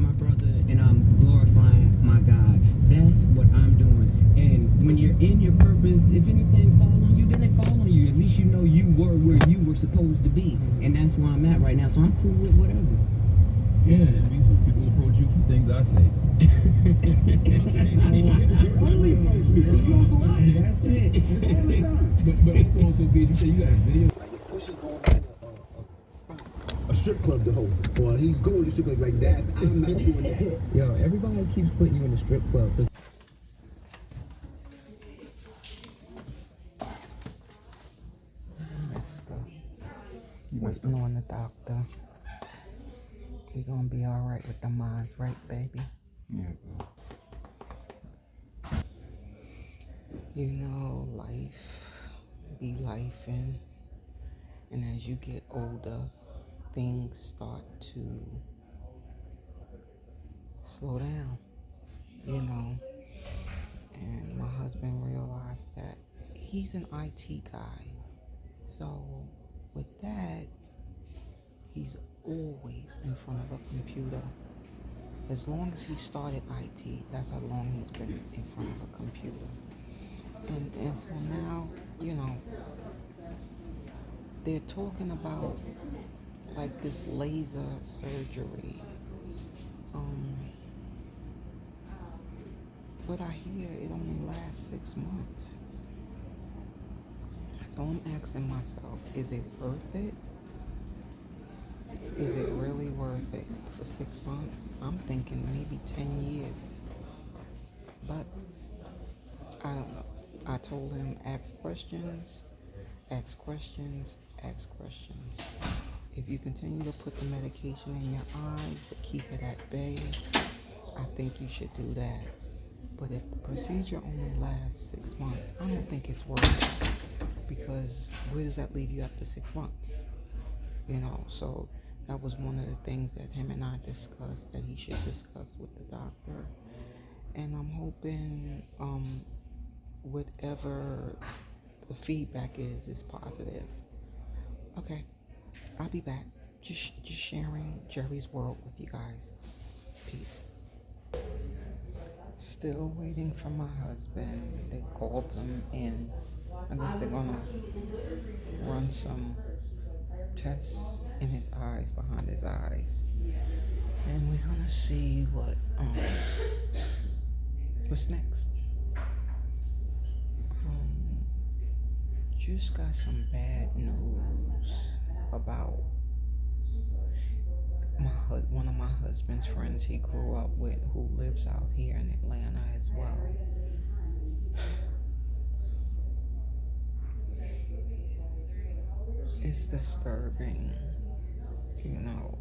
my brother and I'm glorifying my God. That's what I'm doing. And when you're in your purpose, if anything fall on you, then it fall on you. At least you know you were where you were supposed to be. And that's where I'm at right now. So I'm cool with whatever. Yeah, at least when people approach you for things I say. Only approach me. It's gonna go out. That's it. It's all the time. But also on social media, you say you got a video. Like if Push is going to a strip club to host, or he's going to strip club like that, I'm not doing that. Yo, everybody keeps putting you in the strip club for waiting on the doctor. We gonna be all right with the minds, right, baby? Yeah. You know, life be life, and as you get older, things start to slow down, you know. And my husband realized that he's an IT guy, so with that, he's always in front of a computer. As long as he started IT, that's how long he's been in front of a computer. And so now, you know, they're talking about like this laser surgery. But I hear it only lasts 6 months. So I'm asking myself, is it worth it? Is it really worth it for 6 months? I'm thinking maybe 10 years. But I don't know. I told him, ask questions, ask questions, ask questions. If you continue to put the medication in your eyes to keep it at bay, I think you should do that. But if the procedure only lasts 6 months, I don't think it's worth it. Because where does that leave you after 6 months? You know, so that was one of the things that him and I discussed, that he should discuss with the doctor. And I'm hoping whatever the feedback is positive. Okay, I'll be back. Just sharing Jerry's world with you guys. Peace. Still waiting for my husband. They called him in. I guess they're gonna run some tests in his eyes, behind his eyes, and we're gonna see what's next. Just got some bad news about one of my husband's friends he grew up with, who lives out here in Atlanta as well. It's disturbing, you know.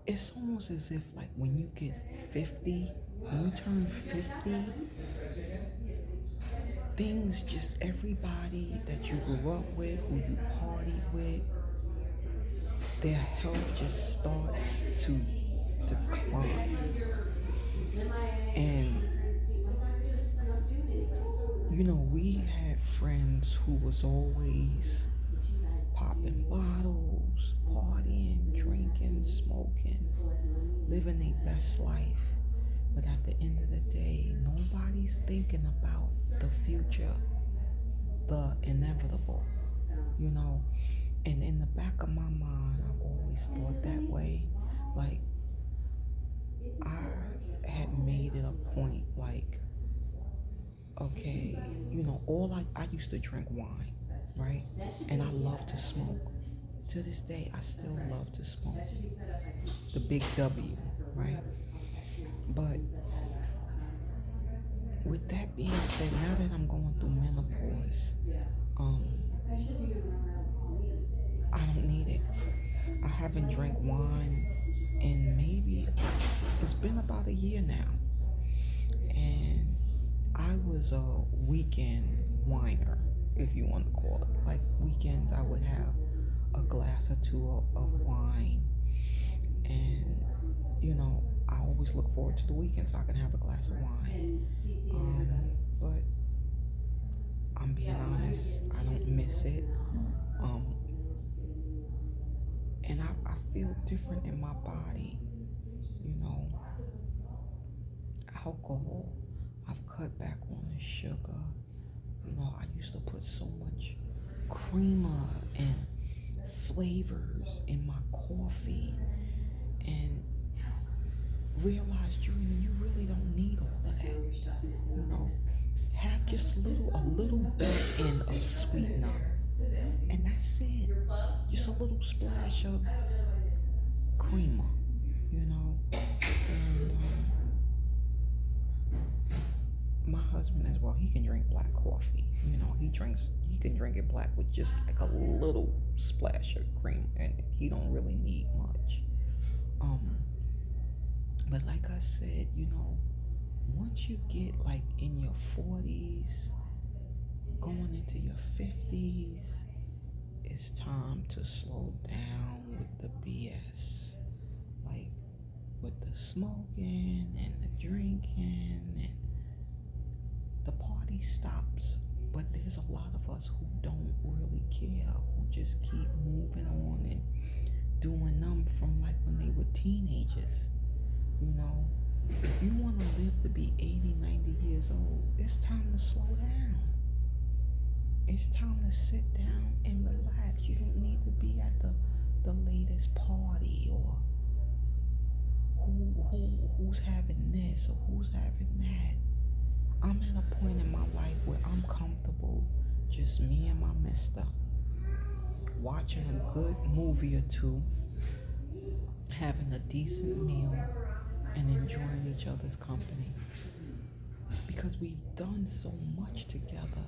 It's almost as if, like, when you get 50, when you turn 50, things just, everybody that you grew up with, who you partied with, their health just starts to decline. And, you know, we had friends who was always popping bottles, partying, drinking, smoking, living their best life. But at the end of the day, nobody's thinking about the future, the inevitable, you know. And in the back of my mind, I've always thought that way. Like, I had made it a point, like, okay, you know, I used to drink wine, right? And I love to smoke. To this day, I still love to smoke. The big W, right? But with that being said, now that I'm going through menopause, I don't need it. I haven't drank wine in maybe, it's been about a year now. And I was a weekend whiner, if you want to call it. Like, weekends I would have a glass or two of wine. And, you know, I always look forward to the weekend so I can have a glass of wine. But I'm being honest. I don't miss it. And I feel different in my body. You know, alcohol. I've cut back on the sugar. You know, I used to put so much creamer and flavors in my coffee, and realized, Dreamer, you really don't need all of that. You know, have just a little bit in of sweetener, and that's it. Just a little splash of creamer, you know. And my husband as well, he can drink black coffee. You know, he can drink it black with just like a little splash of cream, and he don't really need much. But like I said, you know, once you get like in your 40s, going into your 50s, it's time to slow down with the BS. Like with the smoking and the drinking, and the party stops. But there's a lot of us who don't really care, who just keep moving on and doing them from like when they were teenagers. You know, if you want to live to be 80, 90 years old, it's time to slow down. It's time to sit down and relax. You don't need to be at the latest party, or who's having this or who's having that. I'm at a point in my life where I'm comfortable, just me and my mister, watching a good movie or two, having a decent meal, and enjoying each other's company. Because we've done so much together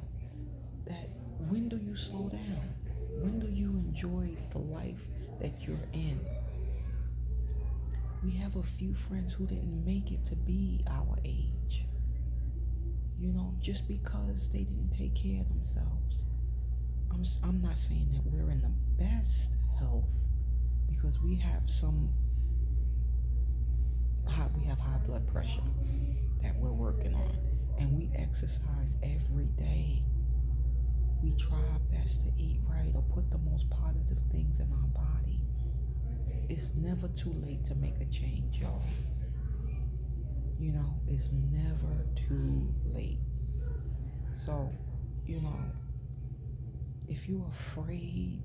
that when do you slow down? When do you enjoy the life that you're in? We have a few friends who didn't make it to be our age. You know, just because they didn't take care of themselves. I'm not saying that we're in the best health, because we have high blood pressure that we're working on, and we exercise every day. We try our best to eat right or put the most positive things in our body. It's never too late to make a change, y'all. You know, it's never too late. So, you know, if you're afraid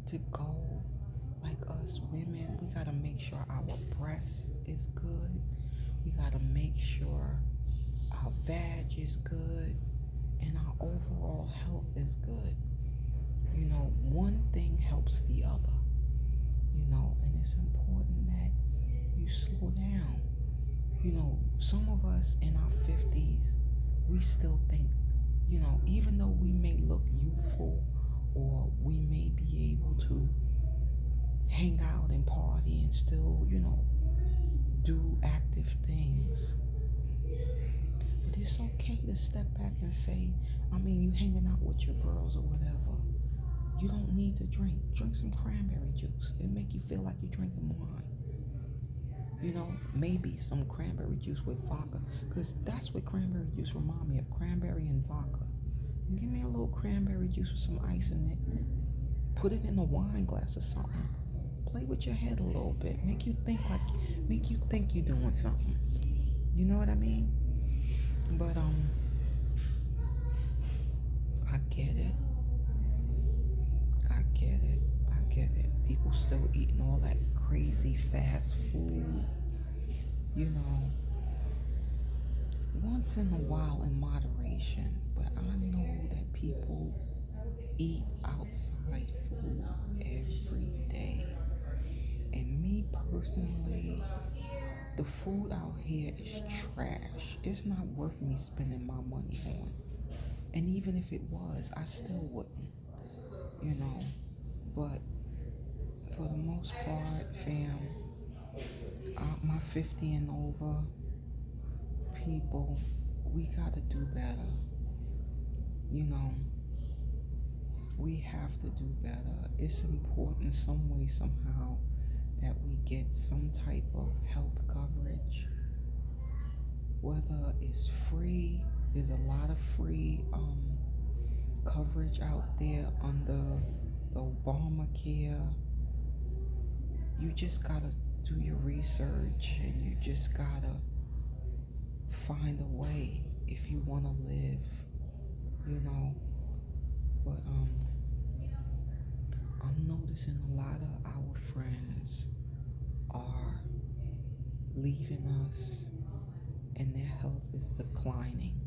to go, like us women, we gotta make sure our breast is good. We gotta make sure our vag is good and our overall health is good. You know, one thing helps the other. You know, and it's important that you slow down. You know, some of us in our 50s, we still think, you know, even though we may look youthful or we may be able to hang out and party and still, you know, do active things. But it's okay to step back and say, you hanging out with your girls or whatever. You don't need to drink. Drink some cranberry juice. It'll make you feel like you're drinking wine. You know, maybe some cranberry juice with vodka, because that's what cranberry juice remind me of, cranberry and vodka. And give me a little cranberry juice with some ice in it. Put it in a wine glass or something. Play with your head a little bit. Make you think you're doing something. You know what I mean? But I get it. People still eating all that crazy fast food. You know, once in a while in moderation, but I know that people eat outside food every day. And me personally, the food out here is trash. It's not worth me spending my money on. And even if it was, I still wouldn't, you know. But for the most part, fam, my 50 and over people, we gotta do better. You know, we have to do better. It's important some way, somehow, that we get some type of health coverage. Whether it's free, there's a lot of free coverage out there under the Obamacare. You just gotta do your research, and you just gotta find a way if you wanna live, you know. But I'm noticing a lot of our friends are leaving us and their health is declining,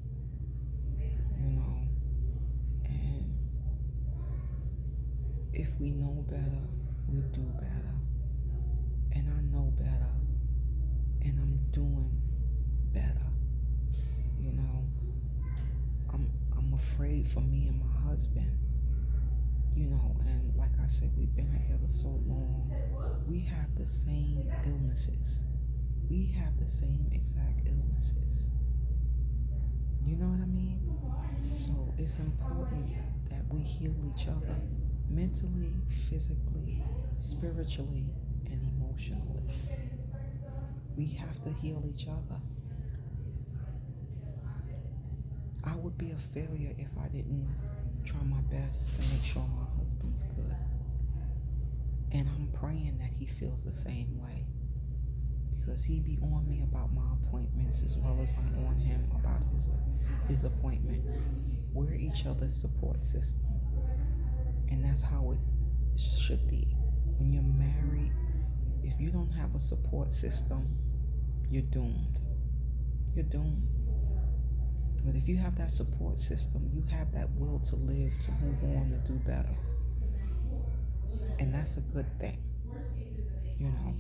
you know. And if we know better, we'll do better. And I know better, and I'm doing better, you know. I'm afraid for me and my husband, you know, and like I said, we've been together so long. We have the same illnesses. We have the same exact illnesses. You know what I mean? So it's important that we heal each other mentally, physically, spiritually, and emotionally. We have to heal each other. I would be a failure if I didn't try my best to make sure my husband's good. And I'm praying that he feels the same way, because he be on me about my appointments as well as I'm on him about his appointments. We're each other's support system. And that's how it should be. When you're married, if you don't have a support system, you're doomed. You're doomed. But if you have that support system, you have that will to live, to move on, to do better. And that's a good thing, you know.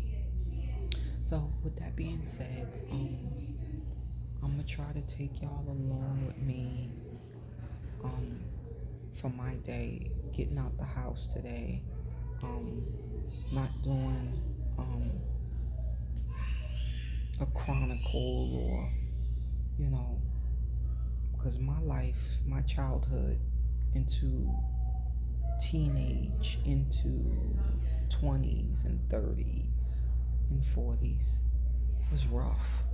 So with that being said, I'm gonna try to take y'all along with me for my day, getting out the house today, not doing a chronicle, or, you know, because my life, my childhood into teenage, into 20s and 30s and 40s was rough.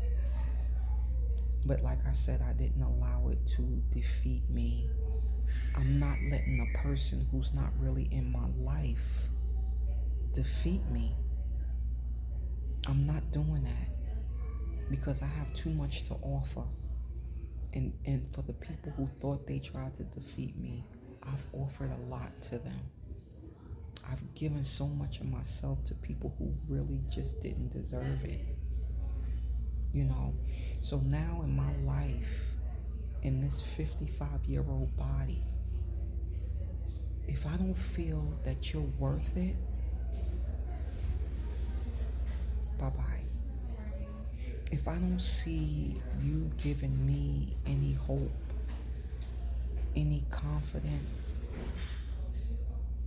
But like I said, I didn't allow it to defeat me. I'm not letting a person who's not really in my life defeat me. I'm not doing that, because I have too much to offer. And for the people who thought they tried to defeat me, I've offered a lot to them. I've given so much of myself to people who really just didn't deserve it, you know. So now in my life, in this 55-year-old body, if I don't feel that you're worth it, bye-bye. If I don't see you giving me any hope, any confidence,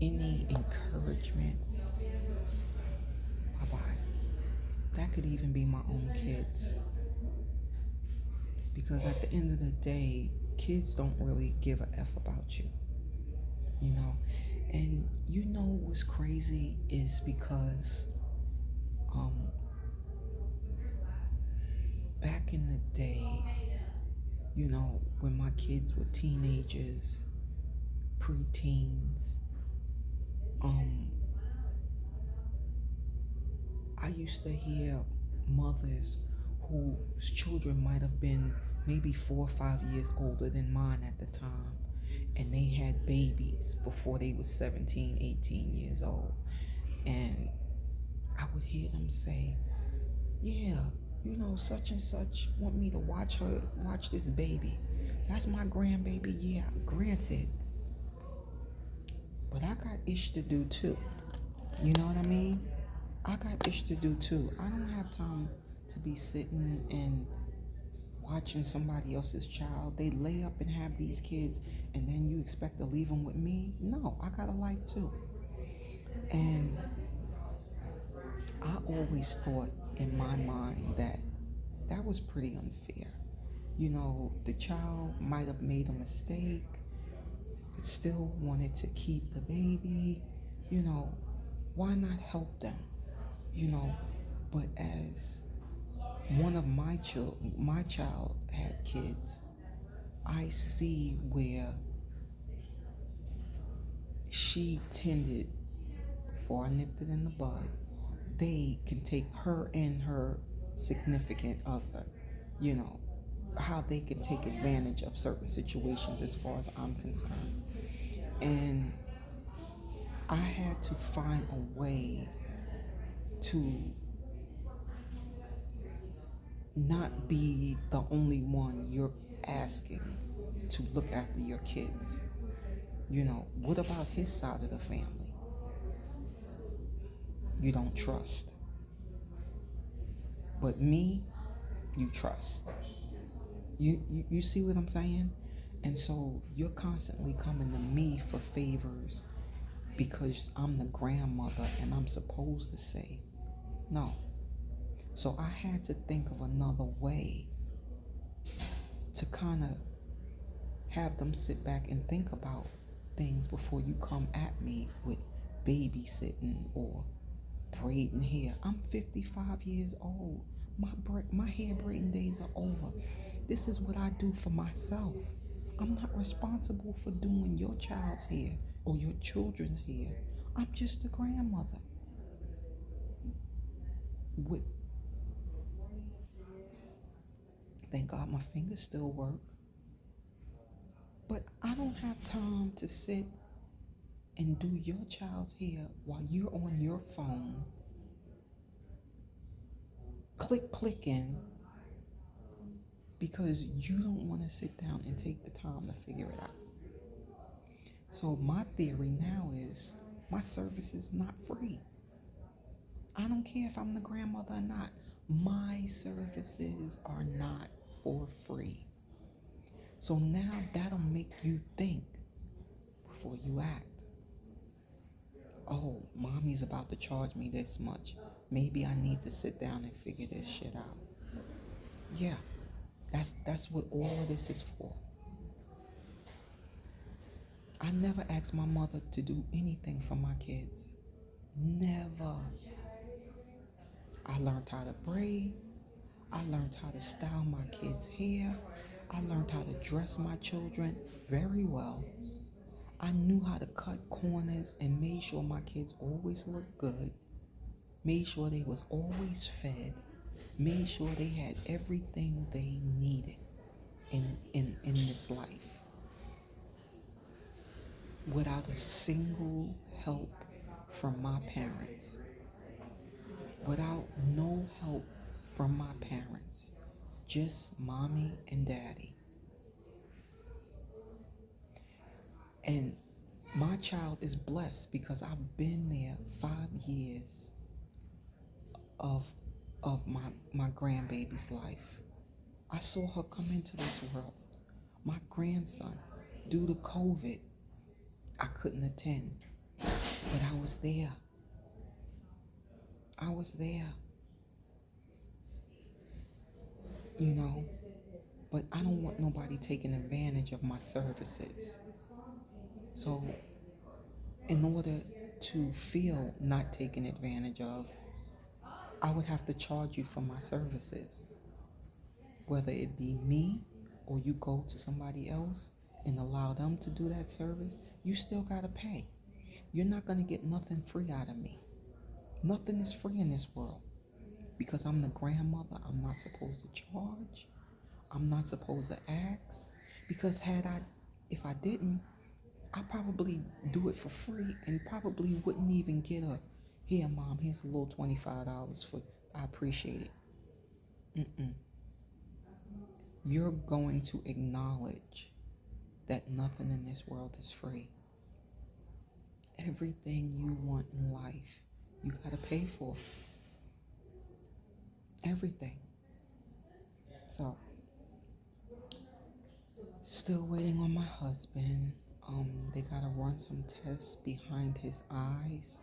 any encouragement, bye-bye. That could even be my own kids. Because at the end of the day, kids don't really give a F about you, you know. And you know what's crazy is because back in the day, you know, when my kids were teenagers, preteens, I used to hear mothers whose children might have been maybe 4 or 5 years older than mine at the time, and they had babies before they were 17, 18 years old. And I would hear them say, yeah, you know, such and such want me to watch this baby. That's my grandbaby. Yeah, granted. But I got ish to do too. You know what I mean? I got ish to do too. I don't have time to be sitting and watching somebody else's child. They lay up and have these kids, and then you expect to leave them with me? No, I got a life too. And I always thought in my mind that was pretty unfair. You know, the child might have made a mistake, but still wanted to keep the baby. You know, why not help them? You know, but as one of my child had kids, I see where she tended, before I nipped it in the bud, they can take her and her significant other, you know, how they can take advantage of certain situations as far as I'm concerned. And I had to find a way to not be the only one you're asking to look after your kids. You know, what about his side of the family? You don't trust. But me, you trust. You see what I'm saying? And so you're constantly coming to me for favors because I'm the grandmother and I'm supposed to say no. So I had to think of another way to kind of have them sit back and think about things before you come at me with babysitting or braiding hair. I'm 55 years old. My hair braiding days are over. This is what I do for myself. I'm not responsible for doing your child's hair or your children's hair. I'm just a grandmother. With, thank God my fingers still work. But I don't have time to sit and do your child's hair while you're on your phone, clicking, because you don't want to sit down and take the time to figure it out. So my theory now is my service is not free. I don't care if I'm the grandmother or not. My services are not for free. So now that'll make you think before you act. Oh, mommy's about to charge me this much. Maybe I need to sit down and figure this shit out. Yeah, that's what all of this is for. I never asked my mother to do anything for my kids. Never. I learned how to braid. I learned how to style my kids' hair. I learned how to dress my children very well. I knew how to cut corners and made sure my kids always looked good. Made sure they was always fed. Made sure they had everything they needed in this life. Without a single help from my parents. Without no help from my parents. Just mommy and daddy. And my child is blessed because I've been there 5 years of my grandbaby's life. I saw her come into this world. My grandson, due to COVID, I couldn't attend, but I was there. I was there, you know, but I don't want nobody taking advantage of my services. So in order to feel not taken advantage of, I would have to charge you for my services. Whether it be me or you go to somebody else and allow them to do that service, you still gotta pay. You're not gonna get nothing free out of me. Nothing is free in this world. Because I'm the grandmother, I'm not supposed to charge. I'm not supposed to ask. Because if I didn't, I'd probably do it for free and probably wouldn't even get a, here mom, here's a little $25 for, I appreciate it. You're going to acknowledge that nothing in this world is free. Everything you want in life, you gotta pay for. Everything. So, still waiting on my husband. They gotta run some tests behind his eyes.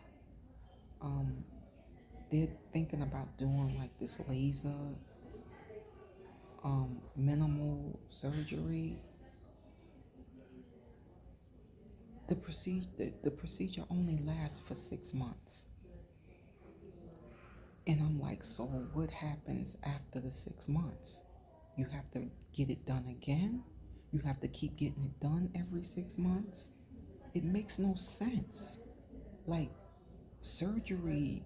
They're thinking about doing like this laser, minimal surgery. The procedure only lasts for 6 months. And I'm like, so what happens after the 6 months? You have to get it done again? You have to keep getting it done every 6 months? It makes no sense. Like, surgery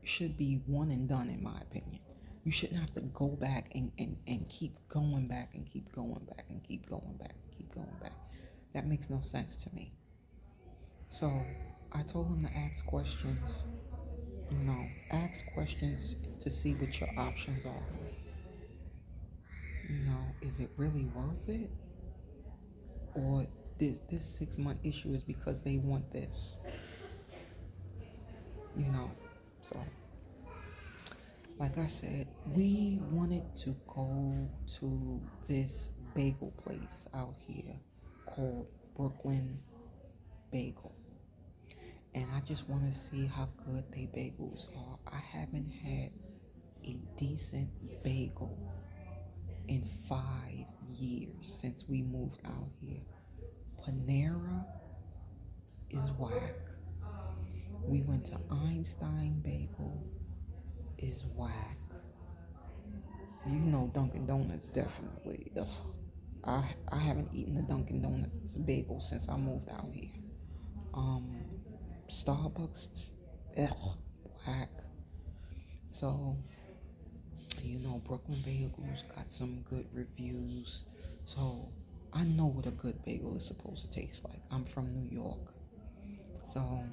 should be one and done, in my opinion. You shouldn't have to go back and keep going back and keep going back and keep going back and keep going back. That makes no sense to me. So I told him to ask questions. Ask questions to see what your options are. Is it really worth it? Or this 6 month issue is because they want this. So like I said, we wanted to go to this bagel place out here called Brooklyn Bagel. And I just want to see how good they bagels are. I haven't had a decent bagel in 5 years since we moved out here. Panera is whack. We went to Einstein Bagel, is whack. Dunkin' Donuts definitely. Ugh. I haven't eaten a Dunkin' Donuts bagel since I moved out here. Starbucks, ugh, whack. So, Brooklyn Bagels got some good reviews. So, I know what a good bagel is supposed to taste like. I'm from New York. So,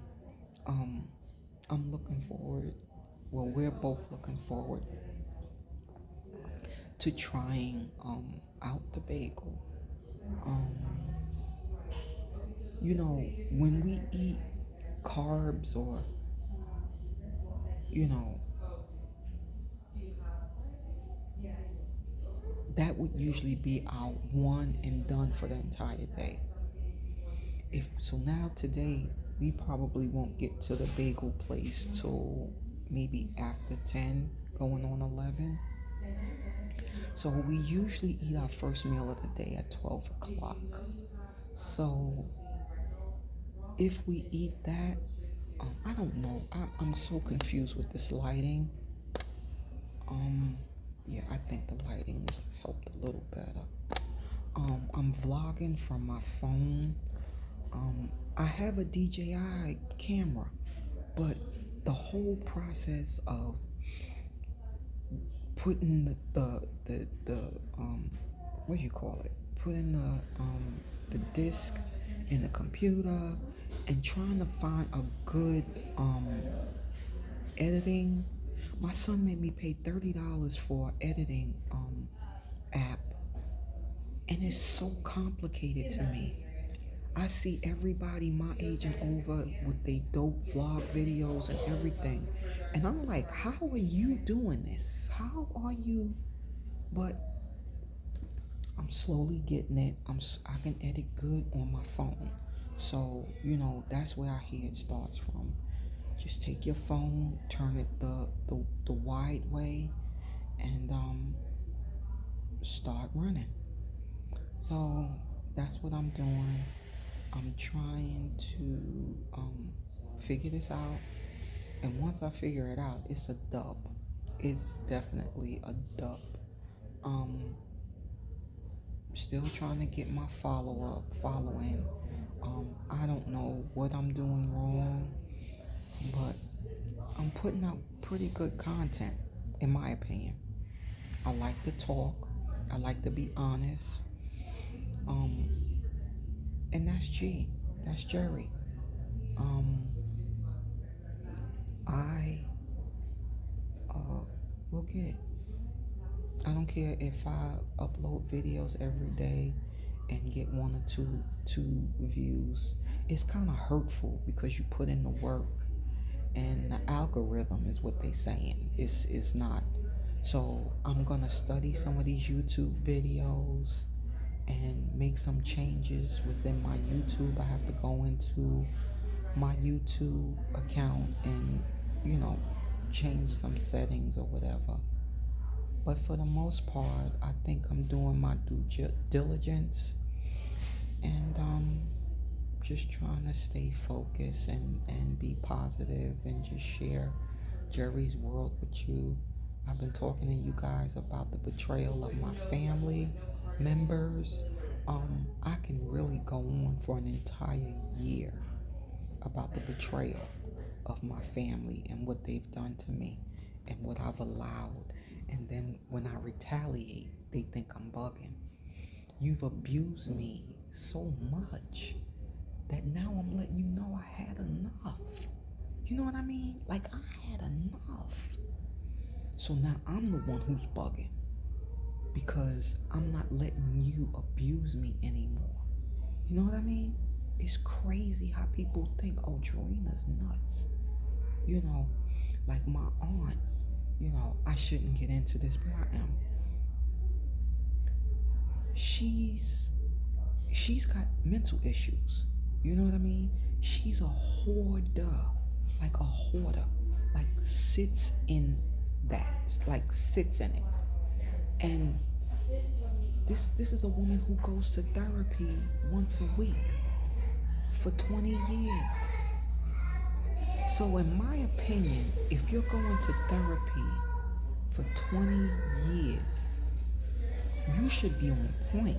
I'm looking forward, we're both looking forward to trying out the bagel. When we eat carbs or, that would usually be our one and done for the entire day. Now today, we probably won't get to the bagel place till maybe after 10, going on 11. So we usually eat our first meal of the day at 12 o'clock. So if we eat that, I don't know. I'm so confused with this lighting. Yeah, I think the lighting has helped a little better. I'm vlogging from my phone. I have a DJI camera, but the whole process of putting the what do you call it? Putting the disc in the computer and trying to find a good editing. My son made me pay $30 for an editing app, and it's so complicated to me. I see everybody my age and over with their dope vlog videos and everything, and I'm like, how are you doing this? How are you? But I'm slowly getting it. I can edit good on my phone. So, that's where I hear it starts from. Just take your phone, turn it the wide way, and start running. So that's what I'm doing. I'm trying to figure this out. And once I figure it out, it's a dub. It's definitely a dub. Still trying to get my following. I don't know what I'm doing wrong, but I'm putting out pretty good content, in my opinion. I like to talk. I like to be honest. And that's G. That's Jerry. I will get it. I don't care if I upload videos every day and get one or two views. It's kind of hurtful because you put in the work, and the algorithm is what they saying. It's not. So I'm gonna study some of these YouTube videos and make some changes within my YouTube. I have to go into my YouTube account and change some settings or whatever. But for the most part, I think I'm doing my due diligence, and just trying to stay focused and be positive and just share Jerry's world with you. I've been talking to you guys about the betrayal of my family members, I can really go on for an entire year about the betrayal of my family and what they've done to me and what I've allowed. And then when I retaliate, they think I'm bugging. You've abused me so much that now I'm letting you know I had enough. You know what I mean? Like, I had enough. So now I'm the one who's bugging because I'm not letting you abuse me anymore. You know what I mean? It's crazy how people think, oh, Jarina's nuts. You know, like my aunt, I shouldn't get into this, but I am. She's got mental issues. You know what I mean? She's a hoarder, like a hoarder, like sits in that, like sits in it. And this is a woman who goes to therapy once a week for 20 years. So in my opinion, if you're going to therapy for 20 years, you should be on point.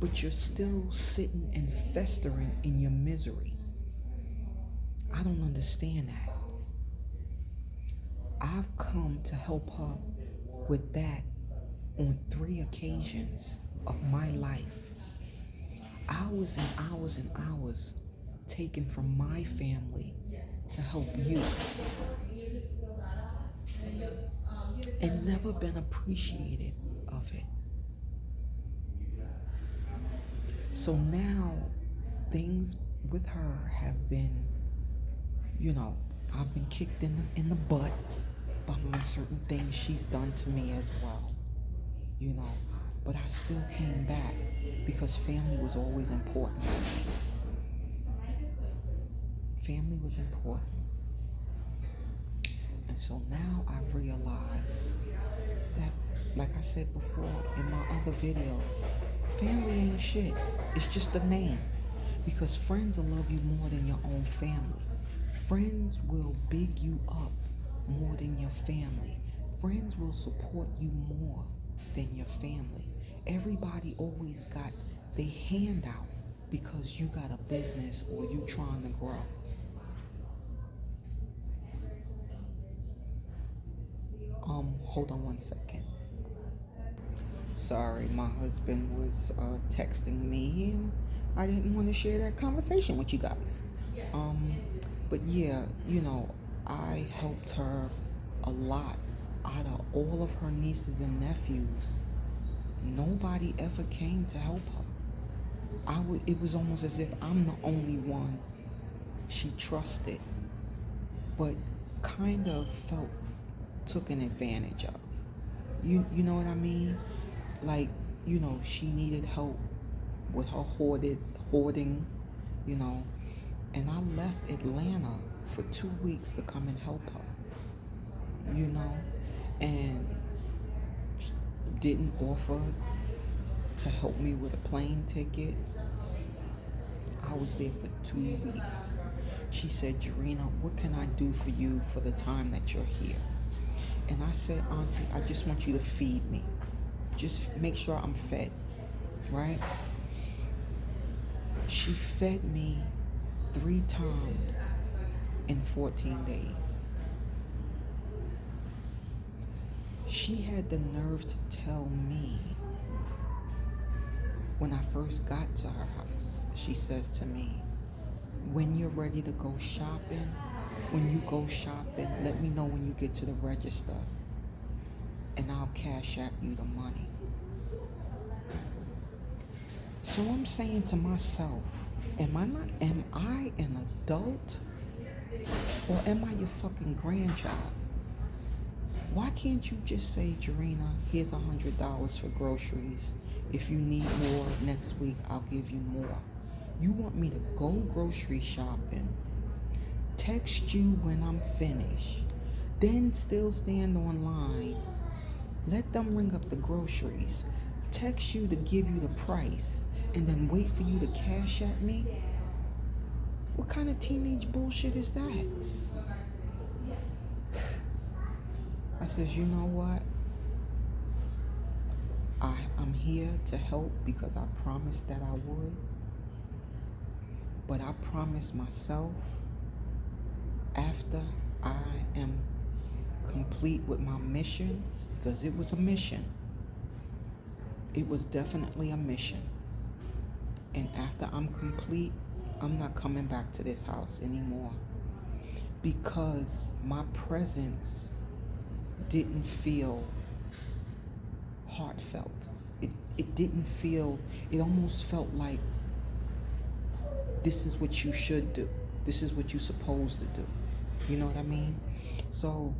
But you're still sitting and festering in your misery. I don't understand that. I've come to help her with that on 3 occasions of my life. Hours and hours and hours taken from my family to help you. And never been appreciated of it. So now things with her have been, I've been kicked in the butt behind certain things she's done to me as well. But I still came back because family was always important to me. Family was important. And so now I realize that, like I said before in my other videos, family ain't shit. It's just a name. Because friends will love you more than your own family. Friends will big you up more than your family. Friends will support you more than your family. Everybody always got their hand out because you got a business or you trying to grow. Hold on one second. Sorry, my husband was texting me and I didn't want to share that conversation with you guys. But yeah, I helped her a lot. Out of all of her nieces and nephews, nobody ever came to help her. It was almost as if I'm the only one she trusted, but kind of felt taken advantage of. You know what I mean? Like, she needed help with her hoarding, and I left Atlanta for 2 weeks to come and help her, and didn't offer to help me with a plane ticket. I was there for 2 weeks. She said, Jarina, what can I do for you for the time that you're here? And I said, Auntie, I just want you to feed me. Just make sure I'm fed, right? She fed me 3 times in 14 days. She had the nerve to tell me when I first got to her house, she says to me, when you're ready to go shopping, when you go shopping, let me know when you get to the register and I'll cash app you the money. So I'm saying to myself, am I an adult or am I your fucking grandchild? Why can't you just say, Jarina, here's $100 for groceries. If you need more next week, I'll give you more. You want me to go grocery shopping, text you when I'm finished, then still stand online, let them ring up the groceries, text you to give you the price, and then wait for you to cash at me? What kind of teenage bullshit is that? I says, you know what? I'm here to help because I promised that I would. But I promised myself after I am complete with my mission, because it was a mission. It was definitely a mission. And after I'm complete, I'm not coming back to this house anymore, because my presence didn't feel heartfelt. It didn't feel, it almost felt like this is what you should do. This is what you're supposed to do. You know what I mean? So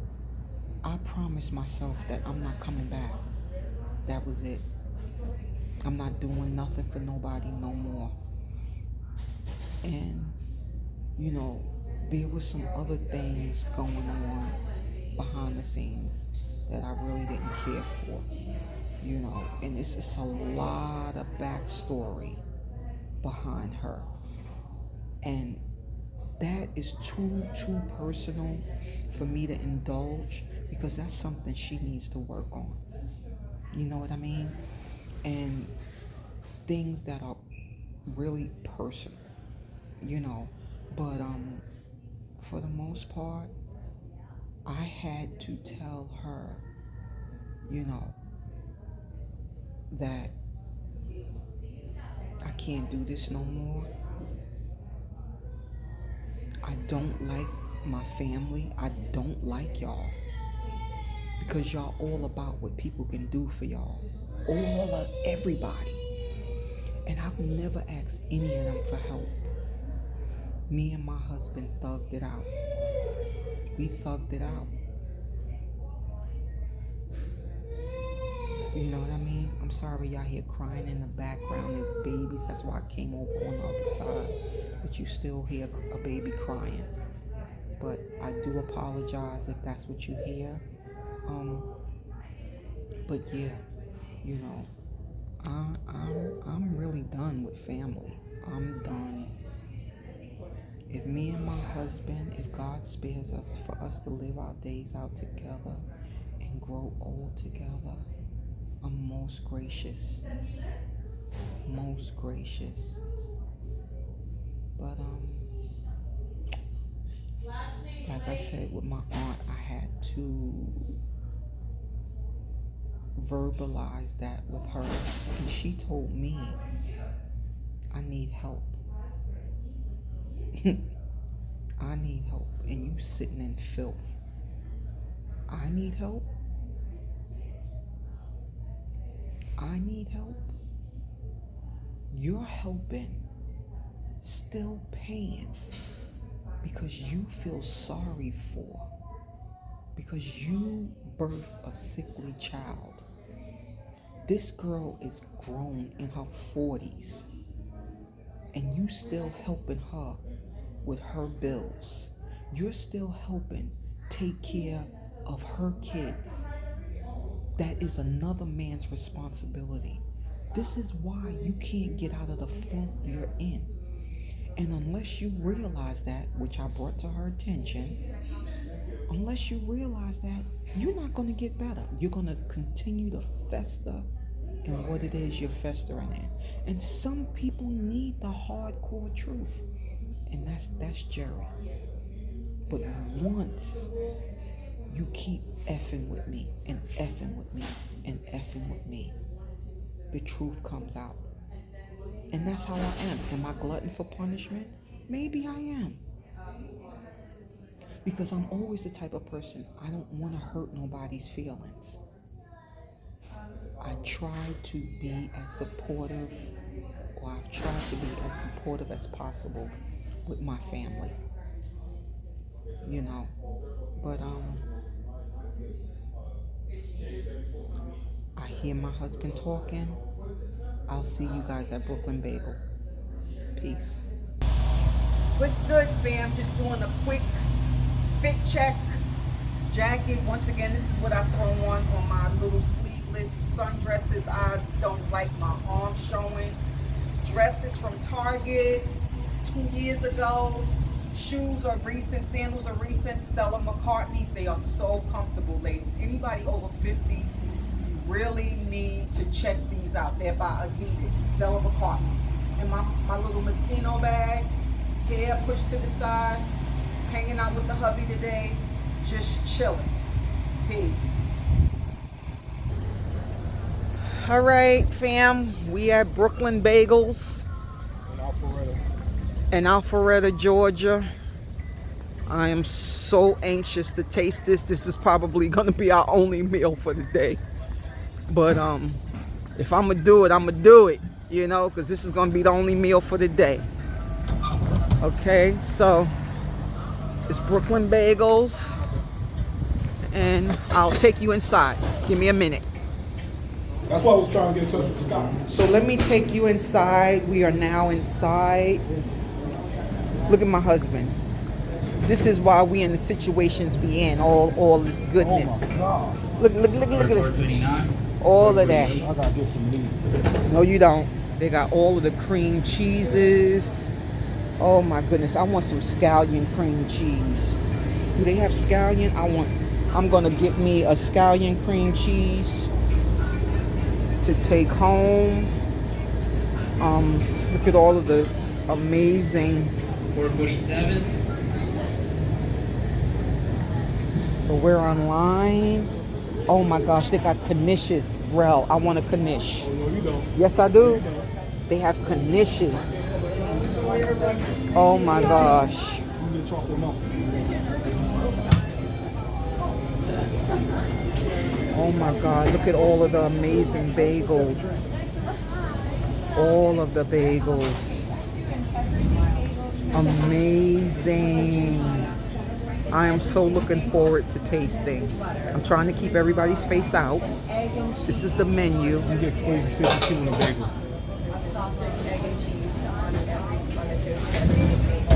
I promised myself that I'm not coming back. That was it. I'm not doing nothing for nobody no more. And, you know, there were some other things going on behind the scenes that I really didn't care for, you know, and it's just a lot of backstory behind her. And that is too personal for me to indulge, because that's something she needs to work on. You know what I mean? And things that are really personal, you know. But for the most part, I had to tell her, you know, that I can't do this no more. I don't like my family. I don't like y'all, because y'all all about what people can do for y'all. All of everybody. And I've never asked any of them for help. Me and my husband thugged it out. We thugged it out. You know what I mean? I'm sorry y'all hear crying in the background. There's babies. That's why I came over on the other side. But you still hear a baby crying. But I do apologize if that's what you hear. But yeah, you know, I'm really done with family. I'm done. If me and my husband, if God spares us for us to live our days out together and grow old together, I'm most gracious. Most gracious. But like I said with my aunt, I had to verbalize that with her, and she told me I need help. I need help, and you sitting in filth. I need help. I need help. You're helping, still paying, because you feel sorry for, because you birthed a sickly child. This girl is grown in her 40s, and you still helping her with her bills. You're still helping take care of her kids. That is another man's responsibility. This is why you can't get out of the funk you're in. And unless you realize that, which I brought to her attention, unless you realize that, you're not going to get better. You're going to continue to fester in what it is you're festering in. And some people need the hardcore truth. And that's Jerry. But once you keep effing with me and effing with me and effing with me, the truth comes out. And that's how I am. Am I glutton for punishment? Maybe I am. Because I'm always the type of person, I don't want to hurt nobody's feelings. I try to be as supportive, or I've tried to be as supportive as possible with my family. You know, but I hear my husband talking. I'll see you guys at Brooklyn Bagel. Peace. What's good, fam? Just doing a quick fit check. Jacket, once again, this is what I throw on my little sleeveless sundresses. I don't like my arms showing. Dresses from Target 2 years ago. Shoes are recent, sandals are recent. Stella McCartney's, they are so comfortable, ladies. Anybody over 50, really need to check these out. They're by Adidas, Stella McCartney's. And my little Moschino bag, hair pushed to the side, hanging out with the hubby today, just chilling. Peace. All right, fam, we at Brooklyn Bagels in Alpharetta, Georgia. I am so anxious to taste this. This is probably gonna be our only meal for the day. But if I'm gonna do it, I'm gonna do it, you know, because this is gonna be the only meal for the day. Okay, so it's Brooklyn Bagels, and I'll take you inside. Give me a minute. That's why I was trying to get in touch with Scott. So let me take you inside. We are now inside. Look at my husband. This is why we in the situations we in. All this goodness. Oh my God. Look at it. All of that. I gotta get some meat. No, you don't. They got all of the cream cheeses. Oh my goodness. I want some scallion cream cheese. Do they have scallion? I'm gonna get me a scallion cream cheese to take home. Look at all of the amazing. 447. So we're online. Oh my gosh, they got knishes. Rel, I want a knish. No, you don't. Yes, I do. They have knishes. Oh my gosh. You need a chocolate muffin. Oh my God, look at all of the amazing bagels. All of the bagels. Amazing. I am so looking forward to tasting. I'm trying to keep everybody's face out. This is the menu. You get crazy 62 on a bagel.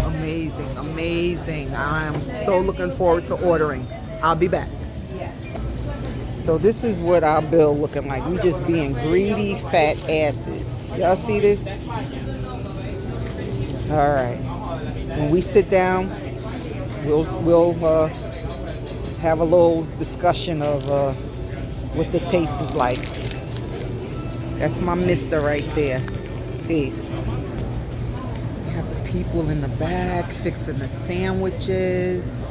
Amazing, amazing. I am so looking forward to ordering. I'll be back. So this is what our bill looking like. We just being greedy fat asses. Y'all see this? All right. When we sit down, we'll have a little discussion of what the taste is like. That's my mister right there. Peace. We have the people in the back fixing the sandwiches.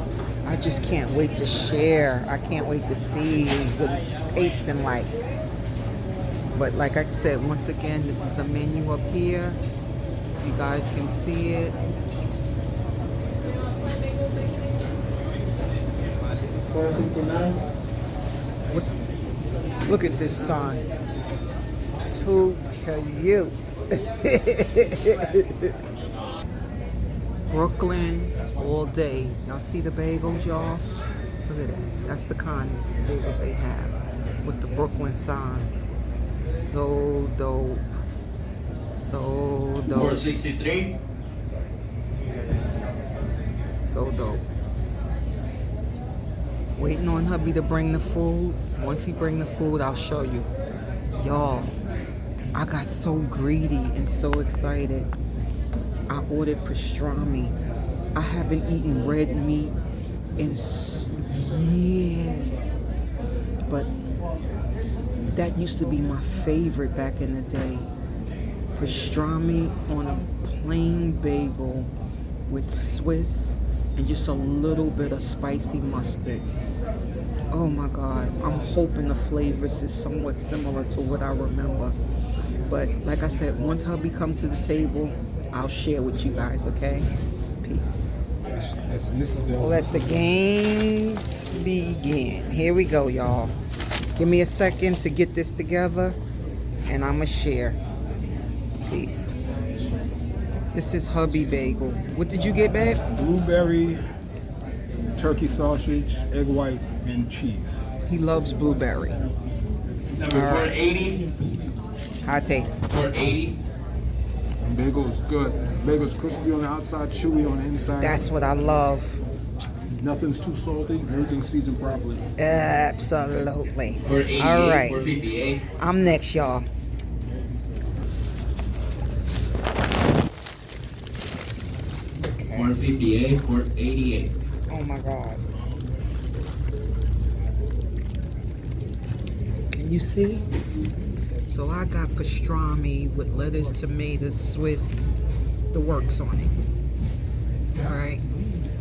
I just can't wait to share. I can't wait to see what it's tasting like. But like I said, once again, this is the menu up here. You guys can see it. Look at this sign. Too cute. Brooklyn all day. Y'all see the bagels, y'all? Look at that. That's the kind of bagels they have with the Brooklyn sign. So dope. So dope. 463. So dope. Waiting on hubby to bring the food. Once he bring the food, I'll show you. Y'all, I got so greedy and so excited. I ordered pastrami. I haven't eaten red meat in years. But that used to be my favorite back in the day. Pastrami on a plain bagel with Swiss and just a little bit of spicy mustard. Oh my God, I'm hoping the flavors is somewhat similar to what I remember. But like I said, once hubby comes to the table, I'll share with you guys, okay? Peace. This is the Let the games begin. Here we go, y'all. Give me a second to get this together, and I'ma share. Peace. This is hubby bagel. What did you get, babe? blueberry, turkey sausage, egg white, and cheese. He loves blueberry. Number 480. How it tastes? 480. Bagel's good. Bagel's crispy on the outside, chewy on the inside. That's what I love. Nothing's too salty. Everything's seasoned properly. Absolutely. 488. All right. 458. I'm next, y'all. Okay. 458. 488. Oh my God. You see? So I got pastrami with lettuce, tomatoes, Swiss, the works on it. All right.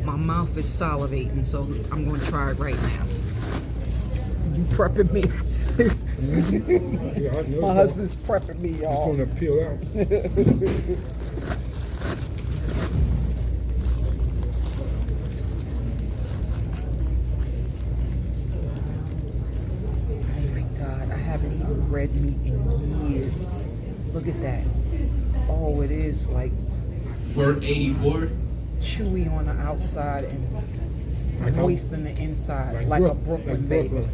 My mouth is salivating, so I'm going to try it right now. You prepping me? Yeah, I know. My husband's prepping me, It's y'all. gonna peel out. Oh my God, I haven't eaten red meat in years. Look at that. Oh, it is like 484. chewy on the outside and Like moist in the inside, like a Brooklyn like bagel.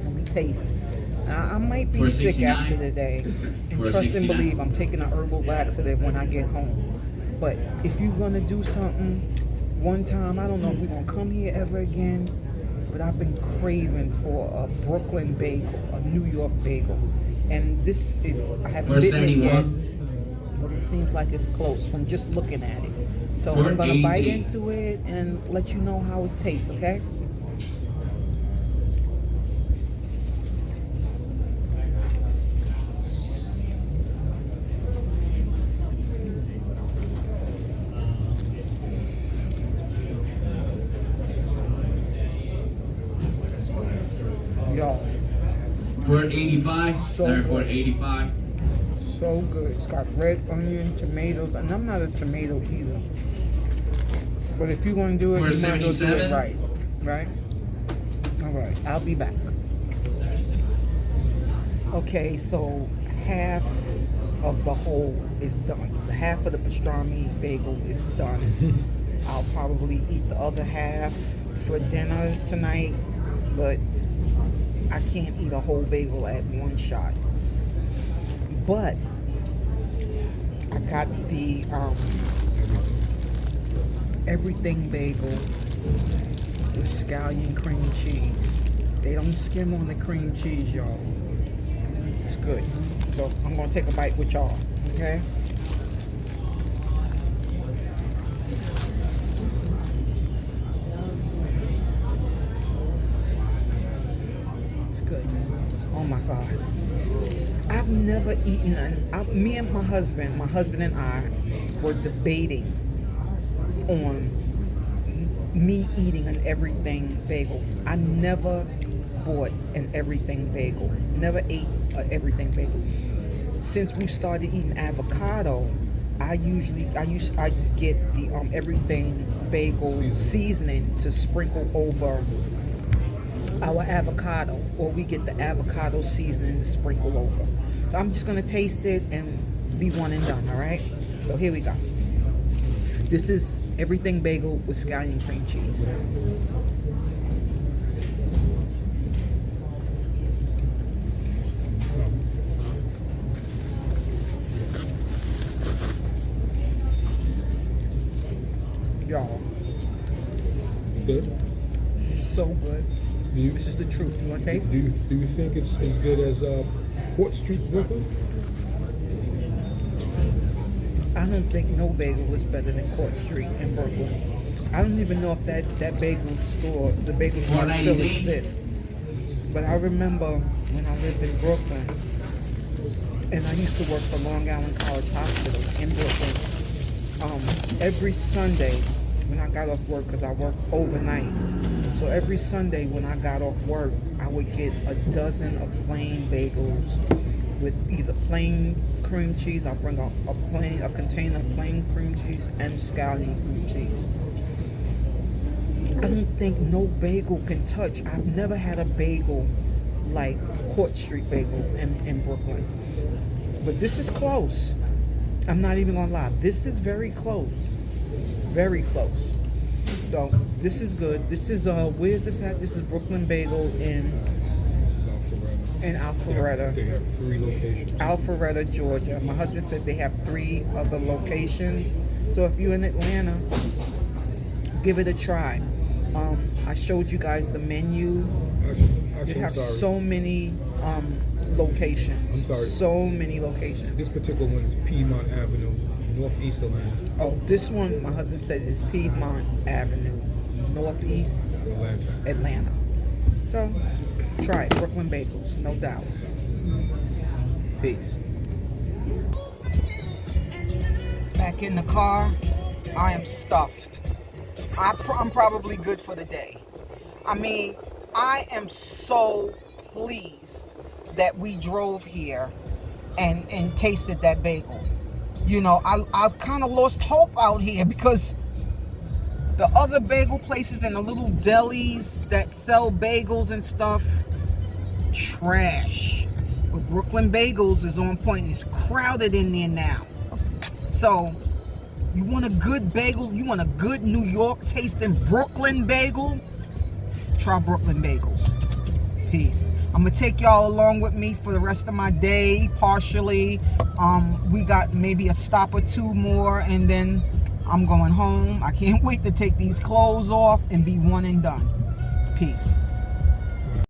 Let me taste. Now, I might be sick after the day, and trust and believe I'm taking an herbal laxative when I get home. But if you're gonna do something one time, I don't know if we're gonna come here ever again, but I've been craving for a Brooklyn bagel, a New York bagel. And this is, I haven't bitten it yet, but it seems like it's close from just looking at it. So I'm gonna bite into it and let you know how it tastes, okay? Y'all, 485. So Sorry, good. 485. so good. It's got red onion, tomatoes, and I'm not a tomato either. But if you're gonna do it, you might as well do it 477. right. Right? Alright, I'll be back. Okay, so half of the whole is done. The half of the pastrami bagel is done. I'll probably eat the other half for dinner tonight, but I can't eat a whole bagel at one shot. But I got the everything bagel with scallion cream cheese. They don't skim on the cream cheese, y'all. It's good. So I'm gonna take a bite with y'all, okay? It's good. Oh my God. I've never eaten me and my husband and I were debating on me eating an everything bagel. I never bought an everything bagel. Never ate an everything bagel. Since we started eating avocado, I get the everything bagel seasoning to sprinkle over our avocado, or we get the avocado seasoning to sprinkle over. So I'm just gonna taste it and be one and done, all right? So here we go. This is everything bagel with scallion cream cheese. Y'all, Good. so good. Do you, This is the truth. You want to taste? do you think it's as good as Port Street, Brooklyn? I don't think no bagel is better than Court Street in Brooklyn. I don't even know if that bagel store, the bagel shop still 198. exists. But I remember when I lived in Brooklyn, and I used to work for Long Island College Hospital in Brooklyn. Every Sunday when I got off work, because I worked overnight, so every Sunday when I got off work, I would get a dozen of plain bagels with either plain cream cheese. I'll bring a container of plain cream cheese and scallion cream cheese. I don't think no bagel can touch. I've never had a bagel like Court Street bagel in Brooklyn. But this is close. I'm not even gonna lie. This is very close. Very close. So this is good. This is where's this at? This is Brooklyn Bagel in Alpharetta. They have 3 locations. Alpharetta, Georgia. My husband said they have 3 other locations. So if you're in Atlanta, give it a try. I showed you guys the menu. Actually, They have I'm sorry. so many locations. I'm sorry. So many locations. This particular one is Piedmont Avenue, Northeast Atlanta, Oh, this one, my husband said, is Piedmont Avenue, Northeast Atlanta. Atlanta. So, Try it, Brooklyn Bagels, no doubt. Peace. Back in the car, I am stuffed. I'm probably good for the day. I mean, I am so pleased that we drove here and tasted that bagel. You know, I've kind of lost hope out here because the other bagel places and the little delis that sell bagels and stuff, trash. But Brooklyn Bagels is on point and it's crowded in there now. So, you want a good bagel? You want a good New York tasting Brooklyn bagel? Try Brooklyn Bagels. Peace. I'm gonna take y'all along with me for the rest of my day, partially. We got maybe a stop or two more, and then I'm going home. I can't wait to take these clothes off and be one and done. Peace.